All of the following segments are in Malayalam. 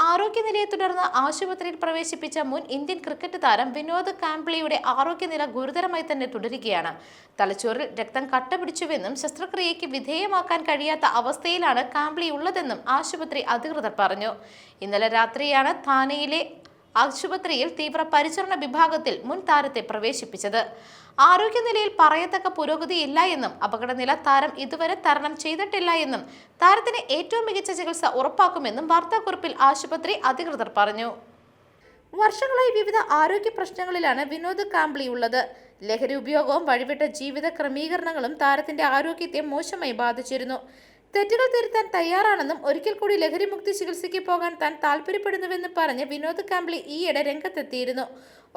ആരോഗ്യനിലയെ തുടർന്ന് ആശുപത്രിയിൽ പ്രവേശിപ്പിച്ച മുൻ ഇന്ത്യൻ ക്രിക്കറ്റ് താരം വിനോദ് കാംബ്ലിയുടെ ആരോഗ്യനില ഗുരുതരമായി തന്നെ തുടരുകയാണ്. തലച്ചോറിൽ രക്തം കട്ടപിടിച്ചുവെന്നും ശസ്ത്രക്രിയയ്ക്ക് വിധേയമാക്കാൻ കഴിയാത്ത അവസ്ഥയിലാണ് കാംബ്ലി ഉള്ളതെന്നും ആശുപത്രി അധികൃതർ പറഞ്ഞു. ഇന്നലെ രാത്രിയാണ് താനെയിലെ ആശുപത്രിയിൽ തീവ്രപരിചരണ വിഭാഗത്തിൽ മുൻ താരത്തെ പ്രവേശിപ്പിച്ചത്. ആരോഗ്യനിലയിൽ പറയത്തക്ക പുരോഗതിയില്ല എന്നും അപകടനില താരം ഇതുവരെ തരണം ചെയ്തിട്ടില്ല എന്നും താരത്തിന് ഏറ്റവും മികച്ച ചികിത്സ ഉറപ്പാക്കുമെന്നും വാർത്താക്കുറിപ്പിൽ ആശുപത്രി അധികൃതർ പറഞ്ഞു. വർഷങ്ങളായി വിവിധ ആരോഗ്യ പ്രശ്നങ്ങളിലാണ് വിനോദ് കാംബ്ലി ഉള്ളത്. ലഹരി ഉപയോഗവും വഴിവിട്ട ജീവിത ക്രമീകരണങ്ങളും താരത്തിന്റെ ആരോഗ്യത്തെ മോശമായി ബാധിച്ചിരുന്നു. തെറ്റുകൾ തിരുത്താൻ തയ്യാറാണെന്നും ഒരിക്കൽ കൂടി ലഹരിമുക്തി ചികിത്സയ്ക്ക് പോകാൻ താൻ താല്പര്യപ്പെടുന്നുവെന്ന് പറഞ്ഞ് വിനോദ് കാംബ്ലി ഈയിടെ രംഗത്തെത്തിയിരുന്നു.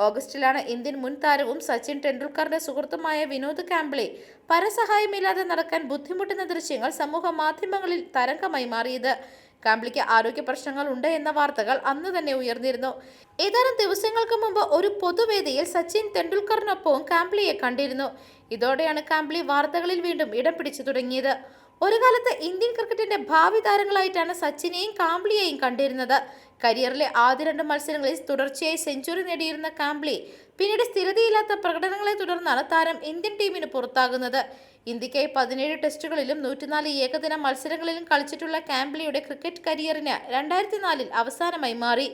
ഓഗസ്റ്റിലാണ് ഇന്ത്യൻ മുൻ താരവും സച്ചിൻ ടെണ്ടുൽക്കറിന്റെ സുഹൃത്തുമായ വിനോദ് കാംബ്ലി പരസഹായമില്ലാതെ നടക്കാൻ ബുദ്ധിമുട്ടുന്ന ദൃശ്യങ്ങൾ സമൂഹ മാധ്യമങ്ങളിൽ തരംഗമായി മാറിയത്. കാംബ്ലിക്ക് ആരോഗ്യ പ്രശ്നങ്ങൾ ഉണ്ട് എന്ന വാർത്തകൾ അന്ന് തന്നെ ഉയർന്നിരുന്നു. ഏതാനും ദിവസങ്ങൾക്ക് മുമ്പ് ഒരു പൊതുവേദിയിൽ സച്ചിൻ ടെണ്ടുൽക്കറിനൊപ്പവും കാംബ്ലിയെ കണ്ടിരുന്നു. ഇതോടെയാണ് കാംബ്ലി വാർത്തകളിൽ വീണ്ടും ഇടം പിടിച്ചു തുടങ്ങിയത്. ഒരു കാലത്ത് ഇന്ത്യൻ ക്രിക്കറ്റിന്റെ ഭാവി താരങ്ങളായിട്ടാണ് സച്ചിനെയും കാംബ്ലിയെയും കണ്ടിരുന്നത്. കരിയറിലെ ആദ്യ 2 മത്സരങ്ങളിൽ തുടർച്ചയായി സെഞ്ചുറി നേടിയിരുന്ന കാംബ്ലി പിന്നീട് സ്ഥിരതയില്ലാത്ത പ്രകടനങ്ങളെ തുടർന്നാണ് താരം ഇന്ത്യൻ ടീമിന് പുറത്താകുന്നത്. ഇന്ത്യക്കായി 17 ടെസ്റ്റുകളിലും 104 ഏകദിന മത്സരങ്ങളിലും കളിച്ചിട്ടുള്ള കാംബ്ലിയുടെ ക്രിക്കറ്റ് കരിയറിന് 2004 അവസാനമായി മാറി.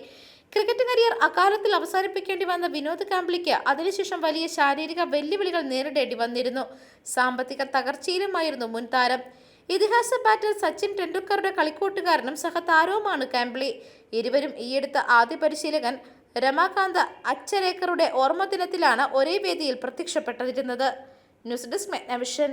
ക്രിക്കറ്റ് കരിയർ അകാലത്തിൽ അവസാനിപ്പിക്കേണ്ടി വന്ന വിനോദ് കാംബ്ലിക്ക് അതിനുശേഷം വലിയ ശാരീരിക വെല്ലുവിളികൾ നേരിടേണ്ടി വന്നിരുന്നു. സാമ്പത്തിക തകർച്ചയിലുമായിരുന്നു മുൻ താരം. ഇതിഹാസ ബാറ്റർ സച്ചിൻ ടെണ്ടുൽക്കറുടെ കളിക്കൂട്ടുകാരനും സഹതാരവുമാണ് കാംബ്ലി. ഇരുവരും ഈയടുത്ത ആദ്യ പരിശീലകൻ രമാകാന്ത അച്ചരേക്കറുടെ ഓർമ്മദിനത്തിലാണ് ഒരേ വേദിയിൽ പ്രത്യക്ഷപ്പെട്ടിരുന്നത്. News desk മെഗ്നവിഷൻ.